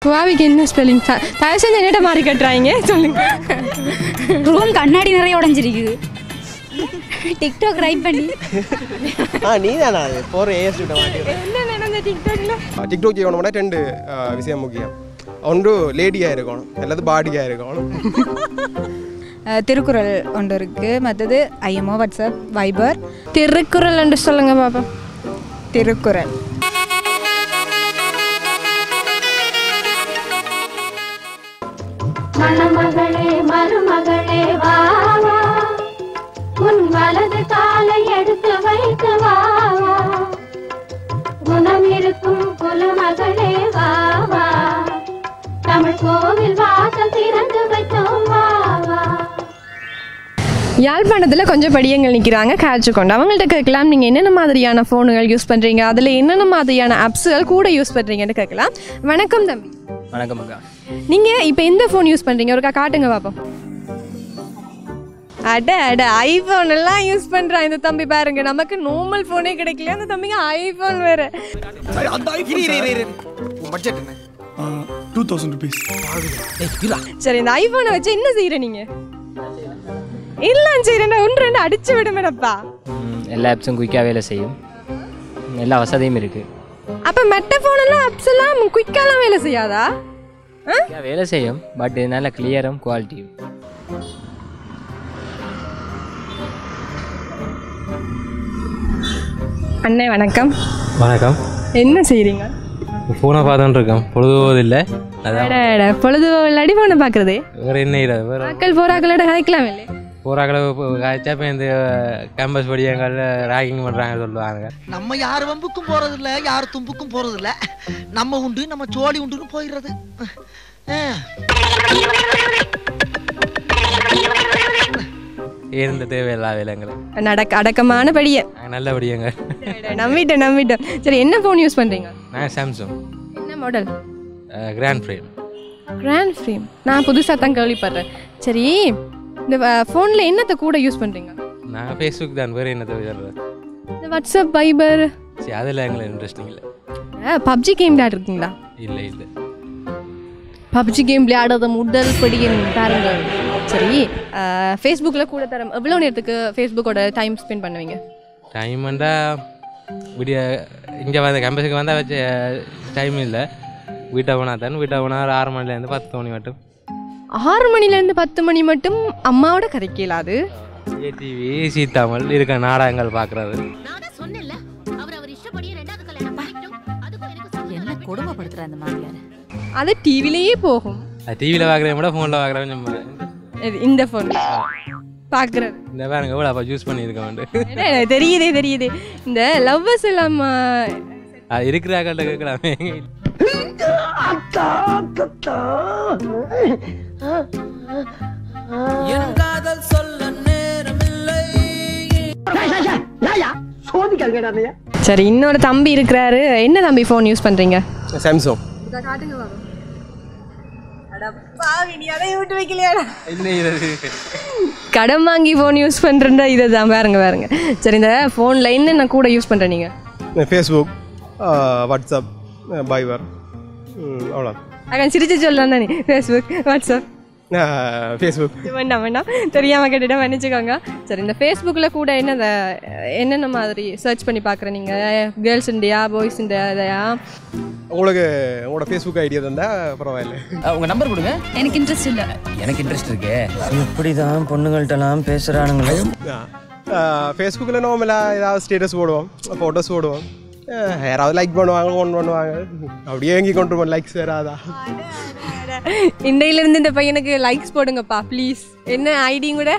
குவாவிக்கு என்ன ஸ்பெல்லிங்? தயவு செஞ்சு என்னட்ட மாறி கட்டுறாங்க சொல்லுங்க. ரூம் கண்ணாடி நிறைய உடஞ்சிருக்குது. டிக்டாக் ரைட் பண்ணி நீ தானா போகிற ஏஎஸ் என்ன நடந்த டிக்டாக்ல? டிக்டாக் செய்யணும்னா 2 விஷயம் முக்கியம். ஒன்று லேடியாக இருக்கணும், அல்லது பாடியாக இருக்கணும். திருக்குறள் ஒன்று இருக்குது. மற்றது ஐஎம்ஓ, வாட்ஸ்அப், வைபர். திருக்குறள் என்று சொல்லுங்க பாப்பா. திருக்குறள். மணமகளே மருமகளே வா வா, உன் வலது காலை எடுத்து வைத்து வா வா, குணம் இருக்கும் குலமகளே வா வா, தமிழ் கோவில் வாசல் திறந்து வைத்தோம் வா வா. யாழ்ப்பாணத்தில் கொஞ்சம் படியங்கள் நிற்கிறாங்க காய்ச்சிக்கொண்டு. அவங்கள்ட்ட கேட்கலாம், நீங்கள் என்னென்ன மாதிரியான ஃபோனுகள் யூஸ் பண்ணுறீங்க, அதில் என்னென்ன மாதிரியான ஆப்ஸுகள் கூட யூஸ் பண்ணுறீங்கன்னு கேட்கலாம். வணக்கம் தம்பி. வணக்கம் அக்கா. நீங்கள் இப்போ எந்த ஃபோன் யூஸ் பண்ணுறீங்க? ஒருக்கா காட்டுங்க பார்ப்போம். ஐஃபோன் எல்லாம் யூஸ் பண்ணுறான் இந்த தம்பி. பாருங்க, நமக்கு நார்மல் ஃபோனே கிடைக்கல, அந்த தம்பிங்க ஐஃபோன் வேறு. 2000 rupees. சரி, இந்த ஐஃபோனை வச்சு என்ன செய்கிற நீங்கள்? இல்லை செய்கிறேன், 1-2 அடிச்சு விடுமேடப்பா. எல்லா ஆப்ஸும் குயிக்காக வேலை செய்யும், எல்லா வசதியும் இருக்குது. அப்போ மெட்ட ஃபோனெல்லாம் ஆப்ஸ் எல்லாம் குயிக்காலாம் வேலை செய்யாதா? வேலை செய்யும், பட் நல்ல கிளியரும் குவாலிட்டியும். அண்ணே வணக்கம். வணக்கம். என்ன செய்கிறீங்க? ஃபோனை பார்த்துட்டு இருக்கேன், பொழுதுபோவதில்லை. அதான் பொழுது இல்லாடி ஃபோனை பார்க்குறது. வேறு என்ன மக்கள் போராக்களோட கதைக்கலாம் இல்லை? போராக்களை காய்ச்சா இப்போ இந்த கேம்பஸ் படியங்கள் ராகிங் பண்ணுறாங்க சொல்லுவாங்க. நம்ம யார் வம்புக்கும் போகிறதில்ல, யார் தும்புக்கும் போகிறதில்ல. நம்ம உண்டு, நம்ம சோழி உண்டுன்னு போயிடுறது. இருந்த தேவையில்லா வேலைங்களை அடக்கமான படிய நல்ல படியங்க. நம்பிட்டேன். சரி, என்ன ஃபோன் யூஸ் பண்ணுறீங்க? நான் சாம்சங். என்ன model? Grand frame. Grand frame நான் புதுசாக தான் கேள்விப்படுறேன். சரி, இந்த ஃபோனில் என்னத்தை கூட யூஸ் பண்ணுறீங்க? நான் ஃபேஸ்புக் தான், வேறு என்னத்தை விளையாடுறது. இந்த வாட்ஸ்அப், வைபர். சரி, அதில் எங்களுக்கு இன்ட்ரெஸ்டிங் இல்லை. பப்ஜி கேம் விளையாடுறீங்களா? இல்லை. பப்ஜி கேம் விளையாடுறது முதல் படியின் பாருங்கள். சரி, ஃபேஸ்புக்கில் கூட தரம் எவ்வளோ நேரத்துக்கு ஃபேஸ்புக்கோட டைம் ஸ்பெண்ட் பண்ணுவீங்க? டைம் வந்தால் விடிய இங்கே வந்து கேம்பஸுக்கு வந்தால் வச்சு டைம் இல்லை. வீட்டை போனால் 6 மணிலேருந்து 10 மணி மட்டும். 6 மணிலேருந்து 10 மணி மட்டும் அம்மாவோட கதைக்கலாது. டிவி, சீத்தாமல் இருக்க நாடகங்கள் பார்க்குறது. என்ன கொடுமைப்படுத்துற அந்த மாதிரியான அது டிவிலேயே போகும். டிவியில் பார்க்குறத விட ஃபோனில் பார்க்குறேன். இந்த ஃபோனில் பார்க்குறது இந்த பாருங்க எவ்வளோ அப்போ யூஸ் பண்ணியிருக்க வேண்டும். தெரியுது. இந்த லவ்வர்ஸ் எல்லாம் அது இருக்கிறாங்கள்ட்ட கேட்கலாமே. சரி, இன்னொரு தம்பி இருக்கிறாரு. என்ன தம்பி ஃபோன் யூஸ் பண்ணுறீங்க? சாம்சங். கடன் வாங்கி ஃபோன் யூஸ் பண்ணுறா இதை தான். பாருங்க. சரி, இந்த ஃபோனில் என்னென்ன கூட யூஸ் பண்ணுற நீங்கள்? ஃபேஸ்புக், வாட்ஸ்அப், வைபர், அவ்வளோ. அக்கா சிரிச்சு சொல்லலாம் தானே. Facebook, WhatsApp, Facebook. வேண்டாம் தெரியாமல் கேட்டுட்டா மன்னிச்சுக்கோங்க. சரி, இந்த ஃபேஸ்புக்கில் கூட என்னென்ன மாதிரி சர்ச் பண்ணி பார்க்குற நீங்கள்? Girls India, boys India? உங்களுக்கு உங்களோட ஃபேஸ்புக் ஐடியா தந்தால் பரவாயில்ல. உங்கள் நம்பர் கொடுங்க. எனக்கு இன்ட்ரெஸ்ட் இல்லை. எனக்கு இன்ட்ரெஸ்ட் இருக்கு. இப்படி தான் பொண்ணுங்கள்ட்டலாம் பேசுகிறானுங்களே. ஃபேஸ்புக்கில் நார்மலாக ஏதாவது ஸ்டேட்டஸ் போடுவோம், ஃபோட்டோஸ் போடுவோம். யாராவது லைக் பண்ணுவாங்க, ஃபோன் பண்ணுவாங்க. அப்படியே எங்கி கொண்டு லைக்ஸ் வராதா? இன்றையிலேருந்து இந்த பையனுக்கு லைக்ஸ் போடுங்கப்பா ப்ளீஸ். என்ன ஐடியும் கூட?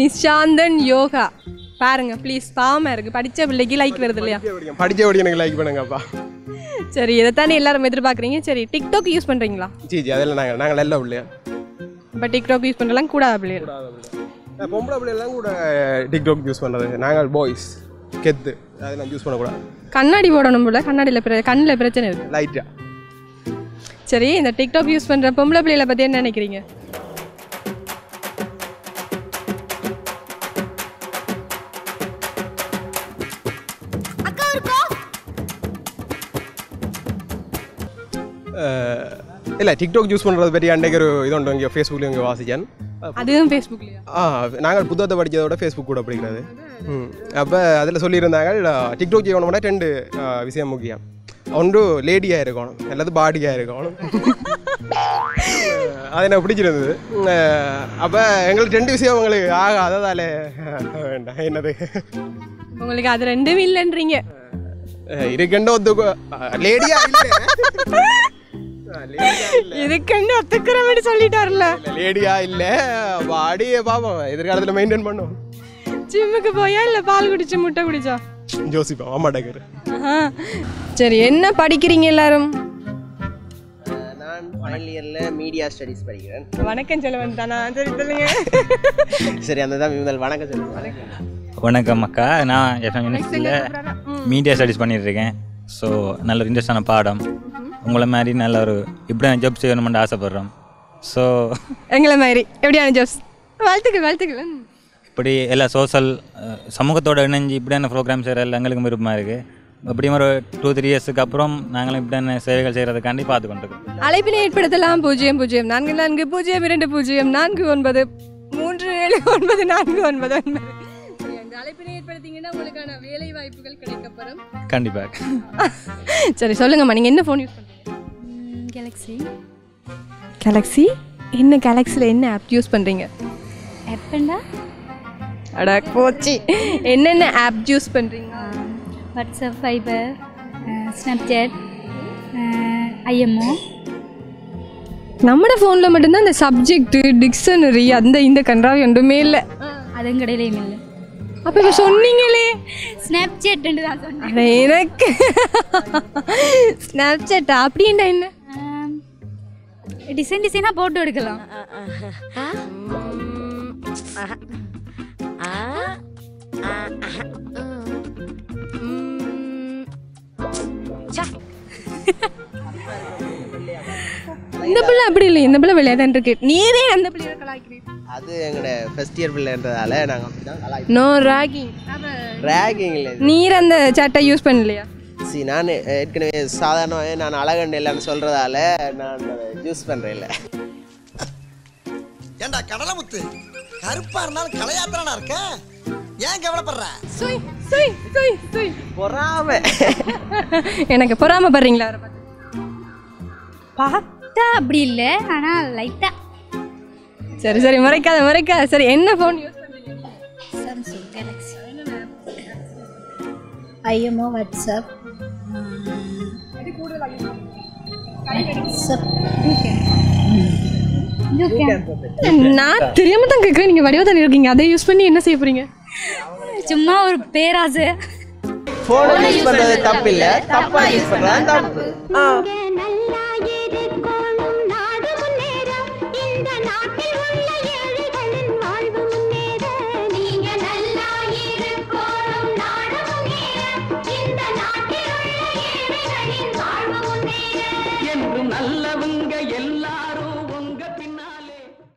நிஷாந்தன் யோகா. பாருங்க ப்ளீஸ், பாவமாக இருக்குது. படித்த பிள்ளைக்கு லைக் வருது இல்லையா? படிக்க எனக்கு லைக் பண்ணுங்கப்பா. சரி, இதைத்தானே எல்லாரும் எதிர்பார்க்குறீங்க. சரி, டிக்டாக் யூஸ் பண்ணுறீங்களா? ஜி அதெல்லாம் நாங்கள் நல்ல பிள்ளையா. இப்போ டிக்டாக் யூஸ் பண்ணுறலாம் கூடாது பிள்ளைகள். பொம்பளை பிள்ளைலாம் கூட டிக்டாக் யூஸ் பண்ணுறது. நாங்கள் பாய்ஸ் கெத்து அதெல்லாம் யூஸ் பண்ணக்கூடாது. கண்ணாடி போடணும் போல. கண்ணாடியில் கண்ணில் பிரச்சனை இருக்குது லைட்டா. சரி, இந்த டிக்டாக் யூஸ் பண்ணுற பொம்பளை பிள்ளைகளை பற்றி என்ன நினைக்கிறீங்க? இல்லை டிக்டாக் யூஸ் பண்ணுறது பற்றி அன்றைக்கு ஒரு இது உண்டு இங்கே ஃபேஸ்புக்கில் இங்கே வாசிச்சேன். அதுவும் ஃபேஸ்புக்லையா? நாங்கள் புத்தகத்தை படித்ததோட ஃபேஸ்புக் கூட படிக்கிறது. அப்போ அதில் சொல்லியிருந்தாங்க டிக்டாக் செய்யணும்னா 2 விஷயம் முக்கியம். ஒன்று லேடியாக இருக்கணும், அல்லது பாடியாக இருக்கணும். அது எனக்கு பிடிச்சிருந்தது. அப்போ எங்களுக்கு 2 விஷயம் உங்களுக்கு அததால வேண்டாம். என்னது உங்களுக்கு அது 2ம் இல்லைன்றீங்க? இருக்கண்ட ஒத்துக்கோ லேடியா இல்லை, இருக்கண்ட ஒத்துக்கிற மாதிரி சொல்லிட்டாருல. லேடியா இல்லை, பாடியை பார்ப்போம், எதிர்காலத்தில் மெயின்டைன் பண்ணுவோம். ஜிம்முக்கு போயா இல்லை பால் குடிச்சு முட்டை குடிச்சா? ஜோசிப்பா அம்மா டக்கர். சரி, என்ன படிக்கிறீங்க எல்லாரும்? நான் ஃபைனல் இயரில் மீடியா ஸ்டடீஸ் படிக்கிறேன். வணக்கம் செல்வன் தானா? சரி சொல்லுங்க. சரி, அந்த தான் முதல் வணக்கம் சொல்லுங்கள். வணக்கம் அக்கா, நான் எஃப்எம் யூனிவர்சிட்டியில் மீடியா ஸ்டடீஸ் பண்ணிட்டுருக்கேன். ஸோ நல்ல ஒரு இன்ட்ரெஸ்டான பாடம். உங்களை மாதிரி நல்ல ஒரு இப்படியான ஜாப் செய்யணுமென்று ஆசைப்பட்றோம். ஸோ எங்களை மாதிரி எப்படியான ஜாப்ஸ்? வாழ்த்துக்கள் வாழ்த்துக்கள். இப்படி எல்லா சமூகத்தோடு இணைஞ்சு இப்படியான ப்ரோக்ராம் செய்கிற எங்களுக்கும் விருப்பமாக இருக்குது. எப்படியும் ஒரு 2-3 இயர்ஸுக்கு அப்புறம் நாங்களும் இப்படியான சேவைகள் செய்கிறதுக்காண்டி பார்த்து கொண்டிருக்கோம். அழைப்பினை ஏற்படுத்தலாம் 0044243739. இந்த அழைப்பினை ஏற்படுத்திங்கன்னா உங்களுக்கான வேலை வாய்ப்புகள் கிடைக்கப்பெறும் கண்டிப்பாக. சரி சொல்லுங்கம்மா, நீங்கள் என்ன ஃபோன் யூஸ் பண்ணுறீங்க? கேலக்ஸி. என்ன கேலக்ஸியில் என்ன ஆப் யூஸ் பண்ணுறீங்க? ஆப்ண்டா அடா கோச்சி, என்னென்ன ஆப் யூஸ் பண்ணுறீங்க? WhatsApp, fibre, Snapchat, IMO. நம்மட ஃபோனில் மட்டும்தான் இந்த சப்ஜெக்ட், டிக்ஷனரி, இந்த கன்றாவி ஒன்றுமே இல்லை. அதுவும் கடையிலையும் இல்லை. அப்போ இப்போ சொன்னீங்களே ஸ்னாப்சாட் தான் சொன்னேன். எனக்கு ஸ்னாப்சாட் அப்படின்னா என்ன? டிசைனாக போட்டோ எடுக்கலாம். இந்த பிள்ளை அப்படி இல்லை, இந்த பிள்ளை விளையாதான் இருக்கு. நீரே அந்த பிள்ளைய கலாய்க்கிறீங்க. அது எங்களோட ஃபர்ஸ்ட் இயர் பிள்ளைன்றதால நாங்கள் அப்படி தான் கலாய்க்கிறோம். No ragging. ராகிங் இல்லை. நீர் அந்த சாட்டை யூஸ் பண்ணலையா? சரி, நான் ஏற்கனவே சாதாரணமாக நான் அழகண்டு இல்லைன்னு சொல்கிறதால நான் யூஸ் பண்ணுறேன். இல்லை ஏண்டா கடலமுத்து, கருப்பா இருந்தாலும் கலையாத்திரனா இருக்க, ஏன் கவலைப்படுற? பொறாம. எனக்கு பொறாம படுறீங்களா? அவரை பார்த்தா அப்படி இல்லை, ஆனால் லைட்டாக. சரி சரி, மறைக்காத. சரி, என்ன ஃபோன் யூஸ் பண்ணுறீங்க? Samsung Galaxy. ஐஎம்ஓ, வாட்ஸ்அப், நான் தெரியாம தான் கேட்குறேன். நீங்கள் வடிவா தானே இருக்கீங்க, அதை யூஸ் பண்ணி என்ன செய்ய போறீங்க? சும்மா ஒரு பேராசை. ஃபோனை யூஸ் பண்ணுறது தப்பு இல்லை, தப்பா யூஸ் பண்ணுறது தப்பு. நல்லவங்க எல்லாம்